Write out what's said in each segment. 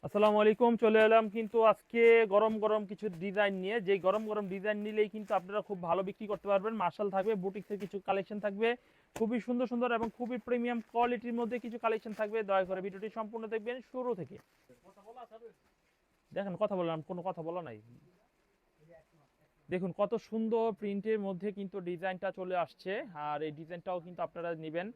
আসসালামু আলাইকুম। চলে এলাম কিন্তু আজকে গরম গরম কিছু ডিজাইন নিয়ে। যে গরম গরম ডিজাইন নিলেই কিন্তু আপনারা খুব ভালো বিক্রি করতে পারবেন। মার্শাল থাকবে, বুটিক্সের কিছু কালেকশন থাকবে, খুবই সুন্দর সুন্দর এবং খুবই প্রিমিয়াম কোয়ালিটির মধ্যে কিছু কালেকশন থাকবে। দয়া করে ভিডিওটি সম্পূর্ণ দেখবেন শুরু থেকে। দেখেন, কথা বললাম, কোনো কথা বলা নাই। দেখুন কত সুন্দর প্রিন্টের মধ্যে কিন্তু ডিজাইনটা চলে আসছে। আর এই ডিজাইনটাও কিন্তু আপনারা নেবেন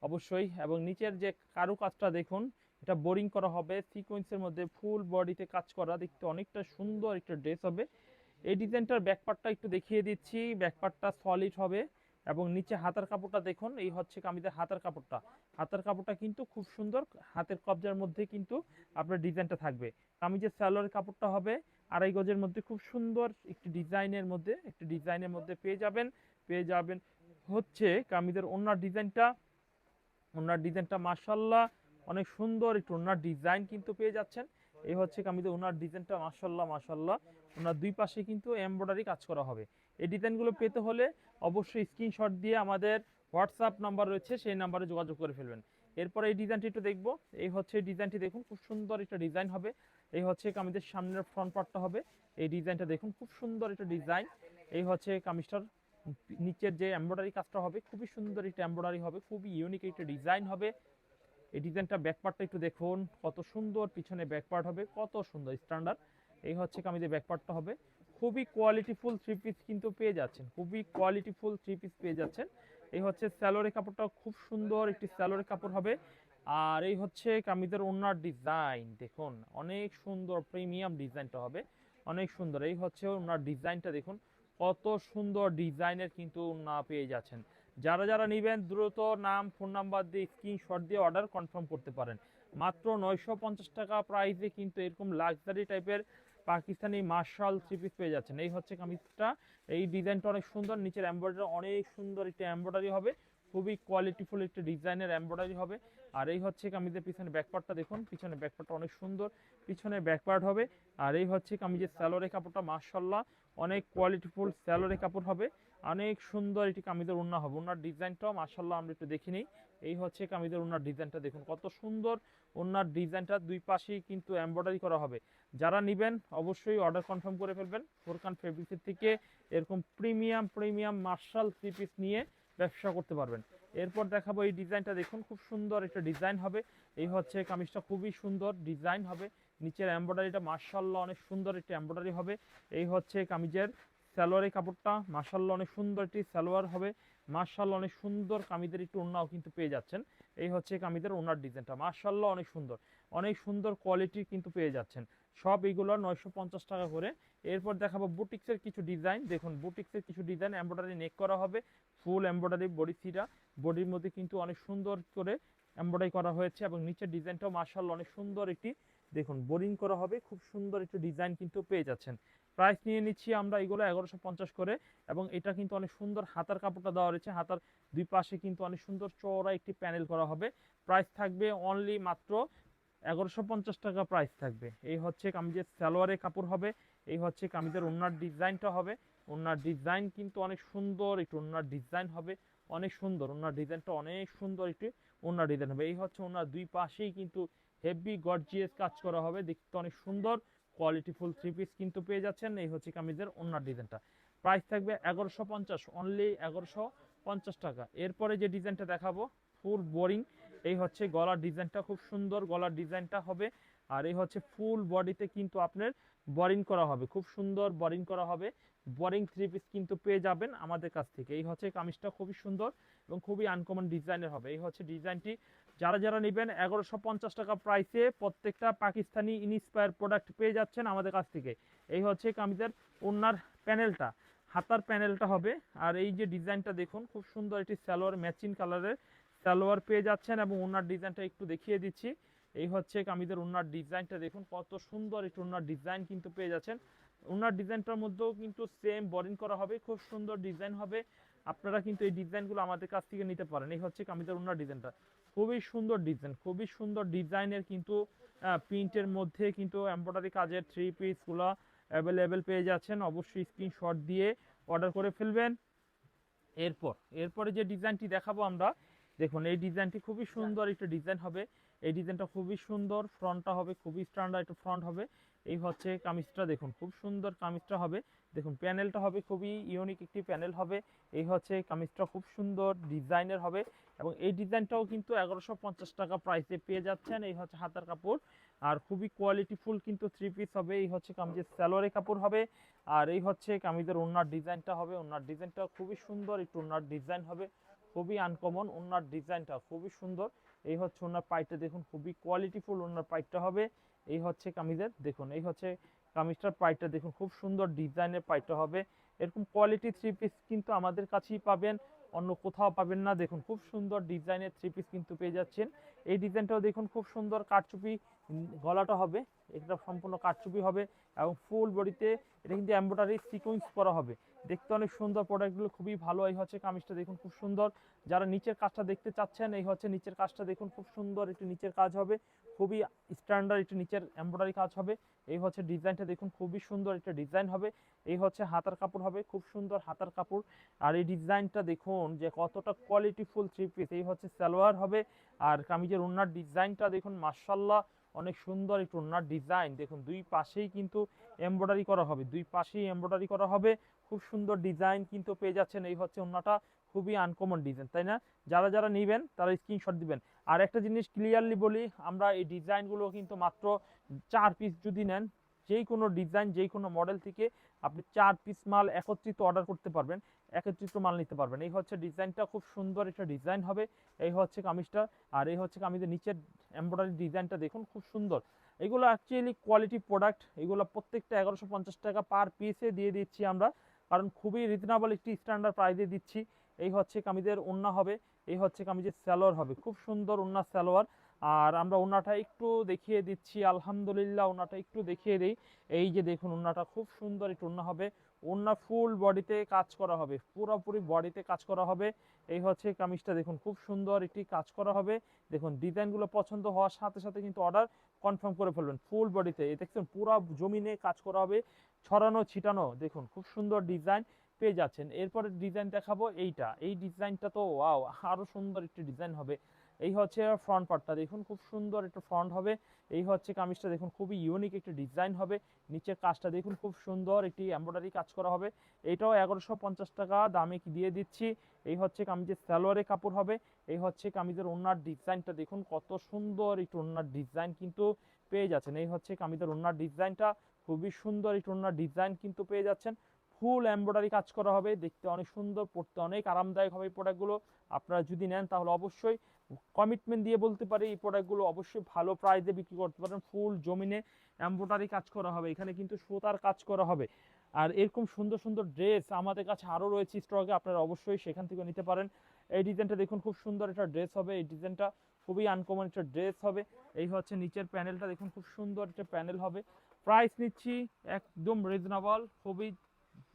অবশ্যই। এবং নিচের যে কারুকাজটা দেখুন, এটা বোরিং করা হবে সিকোয়েন্সের মধ্যে, ফুল বডিতে কাজ করা, দেখতে অনেকটা সুন্দর একটা ড্রেস হবে। এই ডিজাইনটার ব্যাকপার্টটা একটু দেখিয়ে দিচ্ছি। ব্যাকপার্টটা সলিড হবে এবং নিচে হাতার কাপড়টা দেখুন, এই হচ্ছে কামিজের হাতার কাপড়টা। হাতার কাপড়টা কিন্তু খুব সুন্দর, হাতের কবজার মধ্যে কিন্তু আপনার ডিজাইনটা থাকবে। কামিজের সালোয়ারের কাপড়টা হবে আড়াই গজের মধ্যে, খুব সুন্দর একটি ডিজাইনের মধ্যে পেয়ে যাবেন হচ্ছে কামিজের ওনার ডিজাইনটা মাশাআল্লাহ অনেক সুন্দর একটু ওনার ডিজাইন কিন্তু পেয়ে যাচ্ছেন। এই হচ্ছে কামিজের ওনার ডিজাইনটা মাশাআল্লাহ মাশাআল্লাহ। ওনার দুই পাশে কিন্তু এমব্রয়ডারি কাজ করা হবে। এই ডিজাইনগুলো পেতে হলে অবশ্যই স্ক্রিনশট দিয়ে আমাদের হোয়াটসঅ্যাপ নাম্বার রয়েছে, সেই নাম্বারে যোগাযোগ করে ফেলবেন। এরপরে এই ডিজাইনটি একটু দেখবো। এই হচ্ছে ডিজাইনটি, দেখুন খুব সুন্দর একটা ডিজাইন হবে। এই হচ্ছে কামিজের সামনের ফ্রন্ট পার্টটা হবে। এই ডিজাইনটা দেখুন, খুব সুন্দর একটা ডিজাইন। এই হচ্ছে কামিজটার নিচের যে এমব্রয়ডারি কাজটা হবে, খুবই সুন্দর একটা এমব্রয়ডারি হবে, খুবই ইউনিক একটা ডিজাইন হবে। এই ডিজাইনটা ব্যাকপার্টটা একটু দেখুন, কত সুন্দর পিছনে ব্যাকপার্ট হবে, কত সুন্দর স্ট্যান্ডার্ড। এই হচ্ছে কামিজের ব্যাকপার্টটা হবে। খুবই কোয়ালিটিফুল থ্রি পিস কিন্তু পেয়ে যাচ্ছেন, খুবই কোয়ালিটিফুল থ্রি পিস পেয়ে যাচ্ছেন। এই হচ্ছে স্যালোরে কাপড়টা, খুব সুন্দর একটি স্যালোরে কাপড় হবে। আর এই হচ্ছে কামিজের ওড়নার ডিজাইন, দেখুন অনেক সুন্দর প্রিমিয়াম ডিজাইনটা হবে, অনেক সুন্দর। এই হচ্ছে ওড়নার ডিজাইনটা দেখুন, কত সুন্দর ডিজাইনের কিন্তু ওড়না পেয়ে যাচ্ছেন। যারা যারা নেবেন দ্রুত নাম ফোন নাম্বার দিয়ে স্ক্রিনশট দিয়ে অর্ডার কনফার্ম করতে পারেন। মাত্র 950 টাকা প্রাইসে কিন্তু এরকম লাক্সারি টাইপের পাকিস্তানি মার্শাল থ্রি পিস পেয়ে যাচ্ছেন। এই হচ্ছে কামিজটা, এই ডিজাইনটা অনেক সুন্দর, নিচের এমব্রয়ডারি অনেক সুন্দর একটা এমব্রয়ডারি হবে, খুবই কোয়ালিটিফুল একটা ডিজাইনের এমব্রয়ডারি হবে। আর এই হচ্ছে কামিজের পিছনে ব্যাকপার্টটা দেখুন, পিছনে ব্যাকপার্টটা অনেক সুন্দর, পিছনে ব্যাকপার্ট হবে। আর এই হচ্ছে কামিজের স্যালোরে কাপড়টা মাশাআল্লাহ অনেক কোয়ালিটিফুল স্যালোরে কাপড় হবে, অনেক সুন্দর এটি কামিজের ওড়না হবে। ওড়নার ডিজাইনটাও মাশাআল্লাহ আমরা একটু দেখে নিই। এই হচ্ছে কামিজের ওড়নার ডিজাইনটা দেখুন, কত সুন্দর ওড়নার ডিজাইনটা, দুই পাশেই কিন্তু এমব্রয়ডারি করা হবে। যারা নেবেন অবশ্যই অর্ডার কনফার্ম করে ফেলবেন। ফোরকান ফেব্রিক্সের থেকে এরকম premium premium marshal three piece নিয়ে ব্যবসা করতে পারবেন। এরপর দেখাবো এই ডিজাইনটা দেখুন, খুব সুন্দর একটা ডিজাইন হবে। এই হচ্ছে কামিজটা, খুবই সুন্দর ডিজাইন হবে। নিচের এমব্রয়ডারিটা মাশাআল্লাহ অনেক সুন্দর একটা এমব্রয়ডারি হবে। এই হচ্ছে কামিজের সালোয়ারের কাপড়টা, মাশাআল্লাহ অনেক সুন্দর একটি সালোয়ার হবে, মাশাআল্লাহ অনেক সুন্দর। কামিজের একটু ওড়নাও কিন্তু পেয়ে যাচ্ছেন। এই হচ্ছে কামিজের ওড়নার ডিজাইনটা, মাশাআল্লাহ অনেক সুন্দর, অনেক সুন্দর কোয়ালিটির কিন্তু পেয়ে যাচ্ছেন। সব এইগুলো 950 টাকা করে। এরপর দেখাবো বুটিক্সের কিছু ডিজাইন। দেখুন বুটিক্সের কিছু ডিজাইন, এমব্রয়ডারি নেক করা হবে, ফুল এমব্রয়ডারি বডি সিরা, বডির মধ্যে কিন্তু অনেক সুন্দর করে এমব্রয়ডারি করা হয়েছে। এবং নিচের ডিজাইনটাও মাশাআল্লাহ অনেক সুন্দর একটি, দেখুন বোরিং করা হবে, খুব সুন্দর একটি ডিজাইন কিন্তু পেয়ে যাচ্ছেন। প্রাইস নিয়ে নিচ্ছি আমরা এগুলো 1150 করে। এবং এটা কিন্তু অনেক সুন্দর হাতার কাপড়টা দেওয়া রয়েছে, হাতার দুই পাশে কিন্তু অনেক সুন্দর চওড়া একটি প্যানেল করা হবে। প্রাইস থাকবে অনলি মাত্র 1150 টাকা প্রাইস থাকবে। এই হচ্ছে কামিজের সালোয়ারের কাপড় হবে। এই হচ্ছে কামিজের ওড়নার ডিজাইনটা হবে। ওড়নার ডিজাইন কিন্তু অনেক সুন্দর একটু ওড়নার ডিজাইন হবে, অনেক সুন্দর ওড়নার ডিজাইনটা, অনেক সুন্দর একটি ওড়নার ডিজাইন হবে। এই হচ্ছে ওড়নার দুই পাশেই কিন্তু হেভি গর্জিয়াস কাজ করা হবে, দেখতে অনেক সুন্দর কোয়ালিটিফুল থ্রি পিস কিন্তু পেয়ে যাচ্ছেন। এই হচ্ছে কামিজের ওড়নার ডিজাইনটা, প্রাইস থাকবে 1150, অনলি 1150 টাকা। এরপরে যে ডিজাইনটা দেখাবো ফুল বোরিং। এই হচ্ছে গলার ডিজাইনটা, খুব সুন্দর গলার ডিজাইনটা হবে। আর এই হচ্ছে ফুল বডিতে কিন্তু আপনার বোরিং করা হবে, খুব সুন্দর বোরিং করা হবে। বোরিং থ্রি পিস কিন্তু পেয়ে যাবেন আমাদের কাছ থেকে। এই হচ্ছে কামিজটা, খুবই সুন্দর এবং খুবই আনকমন ডিজাইনের হবে। এই হচ্ছে ডিজাইনটি। যারা যারা নেবেন 1150 টাকা প্রাইসে প্রত্যেকটা পাকিস্তানি ইনস্পায়ার প্রোডাক্ট পেয়ে যাচ্ছেন আমাদের কাছ থেকে। এই হচ্ছে কামিজের ওড়নার প্যানেলটা, হাতার প্যানেলটা হবে। আর এই যে ডিজাইনটা দেখুন, খুব সুন্দর একটি সালোয়ার ম্যাচিং কালারের সালোয়ার পেয়ে যাচ্ছেন। এবং ওড়নার ডিজাইনটা একটু দেখিয়ে দিচ্ছি। এই হচ্ছে কামিজের ওড়নার ডিজাইনটা দেখুন, কত সুন্দর একটু ওড়নার ডিজাইন কিন্তু পেয়ে যাচ্ছেন। ওড়নার ডিজাইনটার মধ্যেও কিন্তু সেম বোরিং করা হবে, খুব সুন্দর ডিজাইন হবে। আপনারা কিন্তু এই ডিজাইনগুলো আমাদের কাছ থেকে নিতে পারেন। এই হচ্ছে কামিজের ওড়নার ডিজাইনটা, খুবই সুন্দর ডিজাইন, খুবই সুন্দর ডিজাইনের কিন্তু প্রিন্টের মধ্যে কিন্তু এমব্রয়ডারি কাজের থ্রি পিসগুলো অ্যাভেলেবেল পেয়ে যাচ্ছেন। অবশ্যই স্ক্রিনশট দিয়ে অর্ডার করে ফেলবেন। এরপরে যে ডিজাইনটি দেখাবো আমরা, দেখুন এই ডিজাইনটি খুবই সুন্দর একটা ডিজাইন হবে। এই ডিজাইনটা খুবই সুন্দর, ফ্রন্টটা হবে খুবই স্ট্যান্ডার্ড একটা ফ্রন্ট হবে। এই হচ্ছে কামিজটা দেখুন, খুব সুন্দর কামিজটা হবে। দেখুন প্যানেলটা হবে খুবই ইউনিক একটি প্যানেল হবে। এই হচ্ছে কামিজটা খুব সুন্দর ডিজাইনের হবে, এবং এই ডিজাইনটাও কিন্তু 1150 টাকা প্রাইসে পেয়ে যাচ্ছেন। এই হচ্ছে হাতার কাপড়, আর খুবই কোয়ালিটিফুল কিন্তু থ্রি পিস হবে। এই হচ্ছে কামিজের সালোয়ারের কাপড় হবে, আর এই হচ্ছে কামিজের ওড়নার ডিজাইনটা হবে। ওড়নার ডিজাইনটা খুবই সুন্দর একটু ওড়নার ডিজাইন হবে, খুবই আনকমন ওড়নার ডিজাইনটা খুবই সুন্দর। এই হচ্ছে ওড়নার পাইটটা দেখুন, খুবই কোয়ালিটিফুল ওড়নার পাইটটা হবে। এই হচ্ছে কামিজের দেখুন, এই হচ্ছে কামিজটার পাইটটা দেখুন, খুব সুন্দর ডিজাইনের পাইটটা হবে। এরকম কোয়ালিটি থ্রি পিস কিন্তু আমাদের কাছেই পাবেন, অন্য কোথাও পাবেন না। দেখুন খুব সুন্দর ডিজাইনের থ্রি পিস কিন্তু পেয়ে যাচ্ছেন। এই ডিজাইনটাও দেখুন খুব সুন্দর কারচুপি গলাটা হবে, এটা সম্পূর্ণ কারচুপি হবে, এবং ফুল বডিতে এটা কিন্তু এমব্রয়ডারি সিকোয়েন্স করা হবে। দেখতে অনেক সুন্দর, প্রোডাক্টগুলো খুবই ভালো। এই হচ্ছে কামিজটা দেখুন খুব সুন্দর। যারা নিচের কাজটা দেখতে চাচ্ছেন, এই হচ্ছে নিচের কাজটা দেখুন, খুব সুন্দর একটি নিচের কাজ হবে, খুবই স্ট্যান্ডার্ড একটি নিচের এমব্রয়ডারি কাজ হবে। এই হচ্ছে ডিজাইনটা দেখুন, খুবই সুন্দর একটা ডিজাইন হবে। এই হচ্ছে হাতার কাপড় হবে, খুব সুন্দর হাতার কাপড়। আর এই ডিজাইনটা দেখুন যে কতটা কোয়ালিটিফুল থ্রি পিস। এই হচ্ছে সালোয়ার হবে, আর কামিজের ওড়নার ডিজাইনটা দেখুন মাশাআল্লাহ অনেক সুন্দর একটু ওড়নার ডিজাইন। দেখুন দুই পাশেই কিন্তু এমব্রয়ডারি করা হবে, দুই পাশেই এমব্রয়ডারি করা হবে, খুব সুন্দর ডিজাইন কিন্তু পেয়ে যাচ্ছেন। এই হচ্ছে ওড়নাটা, খুবই আনকমন ডিজাইন, তাই না? যারা যারা নেবেন তারা স্ক্রিনশট দিবেন। আর একটা জিনিস ক্লিয়ারলি বলি, আমরা এই ডিজাইনগুলো কিন্তু মাত্র 4 পিস যদি নেন, যেই কোনো ডিজাইন যেই কোনো মডেল থেকে আপনি 4 পিস মাল একত্রিত অর্ডার করতে পারবেন, একত্রিত মাল নিতে পারবেন। এই হচ্ছে ডিজাইনটা, খুব সুন্দর একটা ডিজাইন হবে। এই হচ্ছে কামিজটা, আর এই হচ্ছে কামিজের নিচের এমব্রয়ডারি ডিজাইনটা দেখুন, খুব সুন্দর। এগুলো অ্যাকচুয়ালি কোয়ালিটি প্রোডাক্ট, এগুলো প্রত্যেকটা 1150 টাকা পার পিসে দিয়ে দিচ্ছি আমরা, কারণ খুবই রিজনেবল একটি স্ট্যান্ডার্ড প্রাইসে দিচ্ছি। এই হচ্ছে কামিজের ওড়না হবে, এই হচ্ছে কামিজের সালোয়ার হবে, খুব সুন্দর ওড়না সালোয়ার। আর আমরা ওড়নাটা একটু দেখিয়ে দিচ্ছি, আলহামদুলিল্লাহ ওড়নাটা একটু দেখিয়ে দিই। এই যে দেখুন ওড়নাটা খুব সুন্দর একটু ওড়না হবে, ওড়না ফুল বডিতে কাজ করা হবে, পুরোপুরি বডিতে কাজ করা হবে। এই হচ্ছে কামিজটা দেখুন, খুব সুন্দর একটি কাজ করা হবে। দেখুন ডিজাইনগুলো পছন্দ হওয়ার সাথে সাথে কিন্তু অর্ডার কনফার্ম করে ফেলবেন। ফুল বডিতে এই দেখছেন পুরো জমিনে কাজ করা হবে, ছড়ানো ছিটানো, দেখুন খুব সুন্দর ডিজাইন পেয়ে যাচ্ছেন। এরপরে ডিজাইন দেখাবো এইটা, এই ডিজাইনটা তো ওয়াও, আরো সুন্দর একটি ডিজাইন হবে। এই হচ্ছে ফ্রন্ট পার্টটা দেখুন, খুব সুন্দর একটা ফ্রন্ট হবে। এই হচ্ছে কামিজটা দেখুন, খুবই ইউনিক একটি ডিজাইন হবে। নিচের কাজটা দেখুন, খুব সুন্দর একটি এমব্রয়ডারি কাজ করা হবে। এটাও 1150 টাকা দামে দিয়ে দিচ্ছি। এই হচ্ছে কামিজের সালোয়ারের কাপড় হবে। এই হচ্ছে কামিজের ওড়নার ডিজাইনটা দেখুন, কত সুন্দর একটু ওড়নার ডিজাইন কিন্তু পেয়ে যাচ্ছেন। এই হচ্ছে কামিজের ওড়নার ডিজাইনটা, খুবই সুন্দর একটু ওড়নার ডিজাইন কিন্তু পেয়ে যাচ্ছেন। ফুল এমব্রয়ডারি কাজ করা হবে, দেখতে অনেক সুন্দর, পড়তে অনেক আরামদায়ক হবে এই প্রোডাক্টগুলো। আপনারা যদি নেন তাহলে অবশ্যই কমিটমেন্ট দিয়ে বলতে পারি এই প্রোডাক্টগুলো অবশ্যই ভালো প্রাইসে বিক্রি করতে পারেন। ফুল জমিনে এমব্রয়ডারি কাজ করা হবে, এখানে কিন্তু সুতার কাজ করা হবে। আর এরকম সুন্দর সুন্দর ড্রেস আমাদের কাছে আরও রয়েছে স্টকে, আপনারা অবশ্যই সেখান থেকে নিতে পারেন। এই ডিজাইনটা দেখুন, খুব সুন্দর একটা ড্রেস হবে। এই ডিজাইনটা খুবই আনকমন একটা ড্রেস হবে। এই হচ্ছে নিচের প্যানেলটা দেখুন, খুব সুন্দর একটা প্যানেল হবে। প্রাইস নিচ্ছি একদম রিজনেবল, খুবই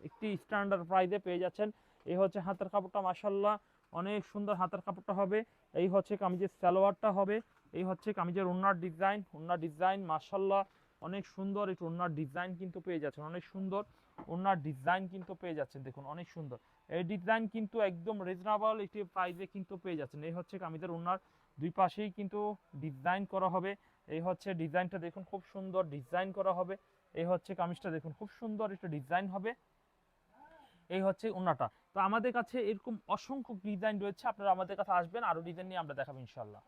একটি স্ট্যান্ডার্ড প্রাইসে পেয়ে যাচ্ছেন। এই হচ্ছে হাতের কাপড়টা, মাশাআল্লাহ অনেক সুন্দর হাতের কাপড়টা হবে। এই হচ্ছে কামিজের সালোয়ারটা হবে। এই হচ্ছে কামিজের ওড়নার ডিজাইন, ওড়নার ডিজাইন মাশাআল্লাহ অনেক সুন্দর। এই ওড়নার ডিজাইন কিন্তু পেয়ে যাচ্ছেন, অনেক সুন্দর ওড়নার ডিজাইন কিন্তু পেয়ে যাচ্ছেন, দেখুন অনেক সুন্দর। এই ডিজাইন কিন্তু একদম রিজনেবল একটি প্রাইসে কিন্তু পেয়ে যাচ্ছেন। এই হচ্ছে কামিজের ওড়নার দুই পাশেই কিন্তু ডিজাইন করা হবে। এই হচ্ছে ডিজাইনটা দেখুন, খুব সুন্দর ডিজাইন করা হবে। এই হচ্ছে কামিজটা দেখুন, খুব সুন্দর একটা ডিজাইন হবে। এই হচ্ছে ওড়নাটা। তো আমাদের কাছে এরকম অসংখ্য ডিজাইন রয়েছে, আপনারা আমাদের কাছে আসবেন, আরো ডিজাইন নিয়ে আমরা দেখাবো ইনশাআল্লাহ।